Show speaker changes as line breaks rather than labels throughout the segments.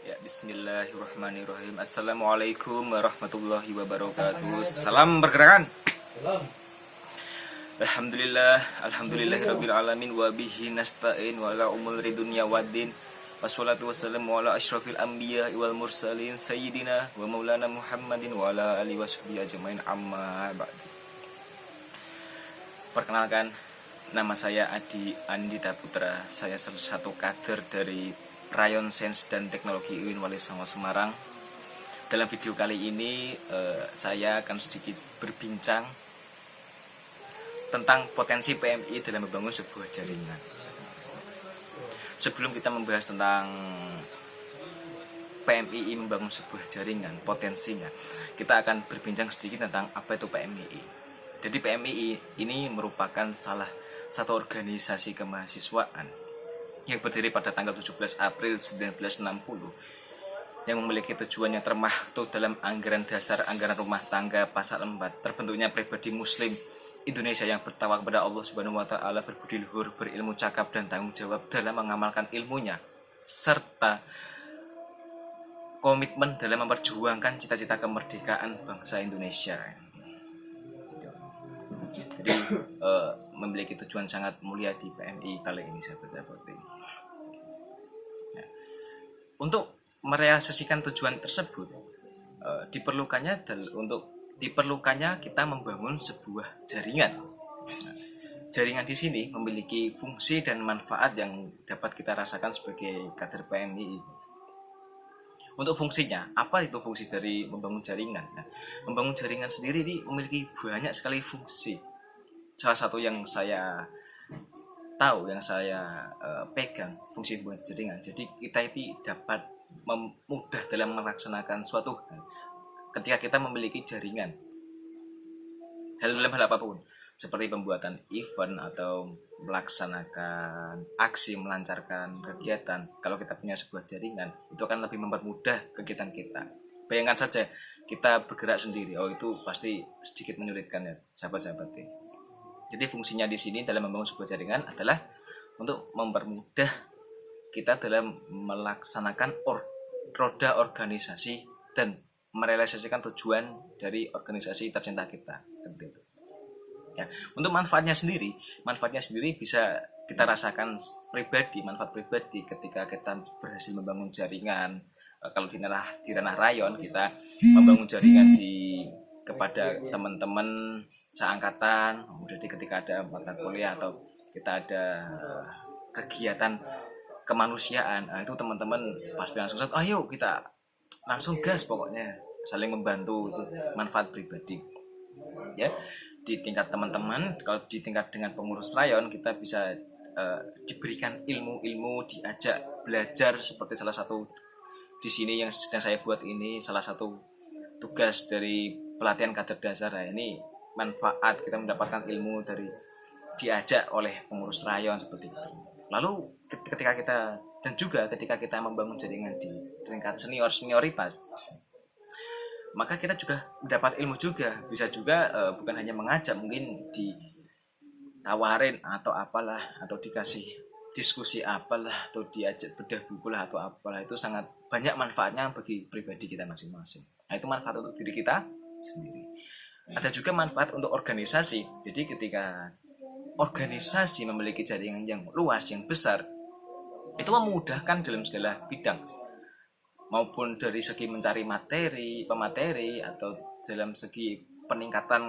Ya, bismillahirrahmanirrahim. Assalamualaikum warahmatullahi wabarakatuh. Salam pergerakan. Alhamdulillahirabbil alamin wa bihi nasta'in wa ala umuri dunya waddin. Wassalatu wassalamu ala asyrafil anbiya wal mursalin sayyidina wa maulana Muhammadin wa ala alihi washabihi ajmain amma ba'd. Perkenalkan, nama saya Adi Andita Putra. Saya salah satu kader dari Rayon Sains dan Teknologi UIN Wali Songo Semarang. Dalam video kali ini saya akan sedikit berbincang tentang potensi PMI dalam membangun sebuah jaringan. Sebelum kita membahas tentang PMI membangun sebuah jaringan, potensinya, kita akan berbincang sedikit tentang apa itu PMI. Jadi PMI ini merupakan salah satu organisasi kemahasiswaan yang berdiri pada tanggal 17 April 1960 yang memiliki tujuan yang termaktub dalam anggaran dasar anggaran rumah tangga pasal 4, terbentuknya pribadi muslim Indonesia yang bertawakal kepada Allah Subhanahu wa taala, berbudi luhur, berilmu cakap dan tanggung jawab dalam mengamalkan ilmunya, serta komitmen dalam memperjuangkan cita-cita kemerdekaan bangsa Indonesia. Jadi memiliki tujuan sangat mulia di PMI kali ini, sahabat-sahabat. Untuk merealisasikan tujuan tersebut, diperlukannya kita membangun sebuah jaringan. Jaringan di sini memiliki fungsi dan manfaat yang dapat kita rasakan sebagai kader PMI. Untuk fungsinya, apa itu fungsi dari membangun jaringan? Nah, membangun jaringan sendiri ini memiliki banyak sekali fungsi. Salah satu yang saya tahu, yang saya pegang, fungsi membangun jaringan. Jadi kita itu dapat mudah dalam melaksanakan suatu hal ketika kita memiliki jaringan. Dalam hal apapun, seperti pembuatan event atau melaksanakan aksi, melancarkan kegiatan. Kalau kita punya sebuah jaringan, itu akan lebih mempermudah kegiatan kita. Bayangkan saja kita bergerak sendiri, itu pasti sedikit menyulitkan ya, sahabat-sahabat. Jadi fungsinya di sini dalam membangun sebuah jaringan adalah untuk mempermudah kita dalam melaksanakan roda organisasi dan merealisasikan tujuan dari organisasi tercinta kita, seperti itu. Ya, untuk manfaatnya sendiri bisa kita rasakan pribadi, manfaat pribadi ketika kita berhasil membangun jaringan. Kalau di ranah rayon, kita membangun jaringan kepada teman-teman seangkatan. Jadi ketika ada mata kuliah atau kita ada kegiatan kemanusiaan, itu teman-teman pasti langsung ayo kita langsung gas, pokoknya saling membantu. Itu manfaat pribadi ya di tingkat teman-teman. Kalau di tingkat dengan pengurus rayon, kita bisa diberikan ilmu-ilmu, diajak belajar, seperti salah satu di sini yang sedang saya buat ini, salah satu tugas dari pelatihan kader dasar. Ini manfaat, kita mendapatkan ilmu dari diajak oleh pengurus rayon seperti itu. Lalu ketika kita membangun jaringan di tingkat senioritas, maka kita juga mendapat ilmu juga. Bisa juga bukan hanya mengajak, mungkin ditawarin atau apalah, atau dikasih diskusi apalah, atau diajak bedah buku lah atau apalah. Itu sangat banyak manfaatnya bagi pribadi kita masing-masing. Nah, itu manfaat untuk diri kita sendiri. Ada juga manfaat untuk organisasi. Jadi ketika organisasi memiliki jaringan yang luas, yang besar, itu memudahkan dalam segala bidang, maupun dari segi mencari pemateri, atau dalam segi peningkatan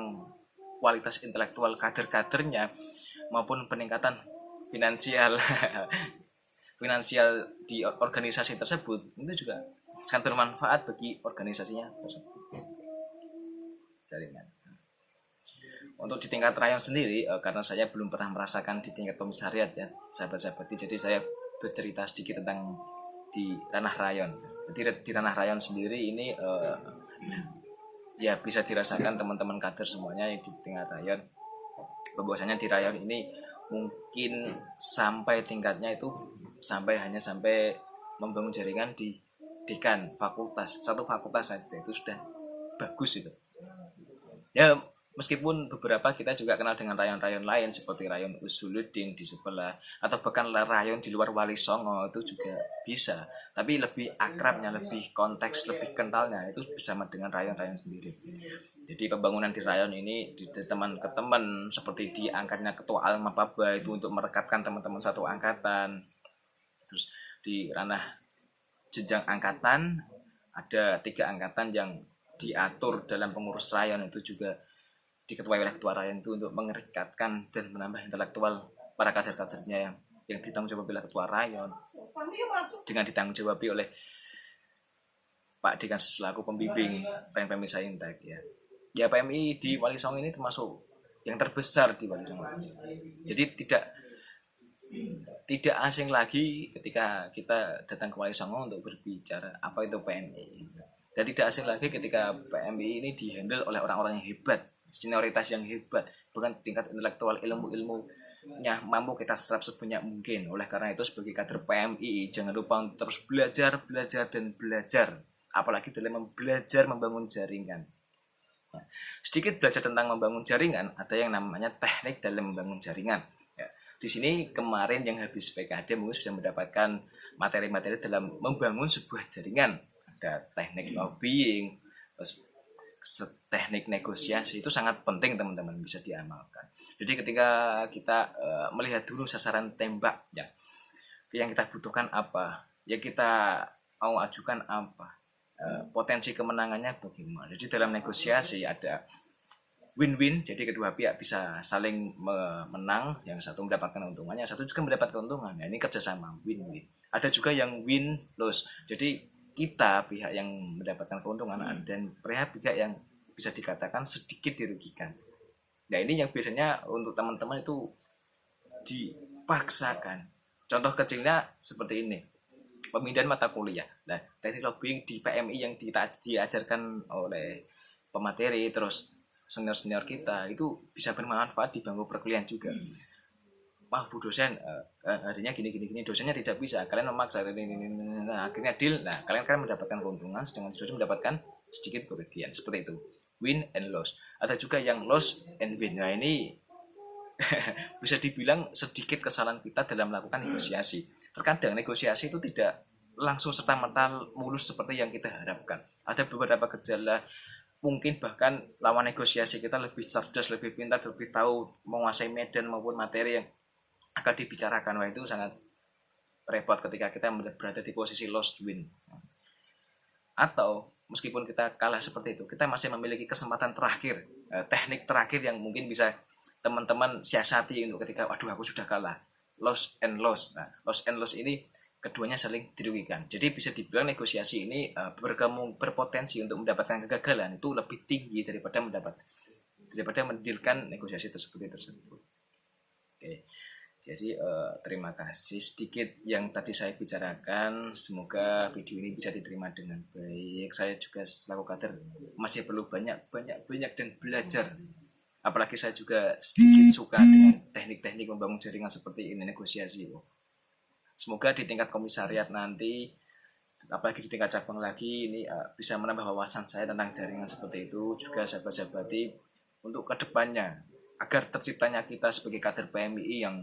kualitas intelektual kader-kadernya, maupun peningkatan finansial di organisasi tersebut. Itu juga sangat bermanfaat bagi organisasinya tersebut. Jaringan. Untuk di tingkat rayon sendiri, karena saya belum pernah merasakan di tingkat komisariat ya, sahabat-sahabat, jadi saya bercerita sedikit tentang di ranah rayon. Jadi di ranah rayon sendiri ini ya bisa dirasakan teman-teman kader semuanya di tingkat rayon, bahwasanya di rayon ini mungkin sampai tingkatnya itu hanya sampai membangun jaringan di dekan fakultas, satu fakultas saja, itu sudah bagus itu. Ya, Meskipun beberapa kita juga kenal dengan rayon-rayon lain seperti rayon Usuluddin di sebelah atau bahkan rayon di luar Wali Songo itu juga bisa. Tapi lebih akrabnya, lebih konteks, lebih kentalnya itu bersama dengan rayon-rayon sendiri. Jadi pembangunan di rayon ini di teman ke teman seperti diangkatnya ketua Almapaba itu untuk merekatkan teman-teman satu angkatan. Terus di ranah jenjang angkatan ada 3 angkatan yang diatur dalam pengurus rayon itu juga diketuai oleh ketua rayon itu untuk mengerekatkan dan menambah intelektual para kader-kadernya yang ditanggung jawab oleh ketua rayon dengan ditanggung jawab oleh Pak Dekan selaku pembimbing PMI Saintek ya. Ya PMI di Wali Songo ini termasuk yang terbesar di Wali Songo. Jadi tidak asing lagi ketika kita datang ke Wali Songo untuk berbicara apa itu PMI. Dan tidak asing lagi ketika PMI ini dihandle oleh orang-orang yang hebat, senioritas yang hebat, bukan tingkat intelektual ilmu-ilmunya mampu kita serap sebanyak mungkin. Oleh karena itu sebagai kader PMI jangan lupa terus belajar dan belajar, apalagi dalam belajar membangun jaringan. Nah, sedikit belajar tentang membangun jaringan, ada yang namanya teknik dalam membangun jaringan. Ya, di sini kemarin yang habis PKD mungkin sudah mendapatkan materi-materi dalam membangun sebuah jaringan. Ada teknik lobbying, terus teknik negosiasi itu sangat penting teman-teman bisa diamalkan. Jadi ketika kita melihat dulu sasaran tembak ya, yang kita butuhkan apa, yang kita mau ajukan apa, potensi kemenangannya bagaimana. Jadi dalam negosiasi ada win-win, jadi kedua pihak bisa saling menang, yang satu mendapatkan keuntungannya, yang satu juga mendapat keuntungan. Nah, ini kerjasama win-win. Ada juga yang win-loss, jadi kita pihak yang mendapatkan keuntungan dan pihak yang bisa dikatakan sedikit dirugikan. Nah ini yang biasanya untuk teman-teman itu dipaksakan. Contoh kecilnya seperti ini, pemindahan mata kuliah. Nah teknik lobbying di PMI yang diajarkan oleh pemateri terus senior-senior kita itu bisa bermanfaat di bangku perkuliahan juga. Wah Bu dosen harinya gini dosennya tidak bisa, kalian memaksa ini. Nah akhirnya deal, nah kalian kan mendapatkan keuntungan sedangkan dosen mendapatkan sedikit kerugian, seperti itu, win and loss. Ada juga yang loss and win. Nah ini bisa dibilang sedikit kesalahan kita dalam melakukan negosiasi. Terkadang negosiasi itu tidak langsung serta-merta mulus seperti yang kita harapkan. Ada beberapa gejala, mungkin bahkan lawan negosiasi kita lebih cerdas, lebih pintar, lebih tahu menguasai medan maupun materi yang akan dibicarakan. Wah itu sangat repot ketika kita berada di posisi lost win. Atau meskipun kita kalah seperti itu, kita masih memiliki kesempatan terakhir, teknik terakhir yang mungkin bisa teman-teman siasati untuk ketika waduh aku sudah kalah, loss and loss. Nah loss and loss ini keduanya saling dirugikan. Jadi bisa dibilang negosiasi ini berpotensi untuk mendapatkan kegagalan itu lebih tinggi daripada mendirikan negosiasi tersebut. Oke. Jadi terima kasih sedikit yang tadi saya bicarakan. Semoga video ini bisa diterima dengan baik. Saya juga selaku kader masih perlu banyak dan belajar. Apalagi saya juga sedikit suka dengan teknik-teknik membangun jaringan seperti ini, negosiasi. Semoga di tingkat komisariat nanti, apalagi di tingkat cabang lagi, ini bisa menambah wawasan saya tentang jaringan seperti itu. Juga sahabat-sahabati untuk kedepannya agar terciptanya kita sebagai kader PMI yang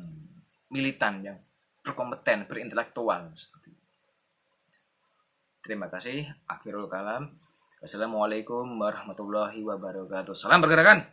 militan, yang berkompeten, berintelektual. Terima kasih. Akhirul kalam. Wassalamualaikum warahmatullahi wabarakatuh. Salam pergerakan.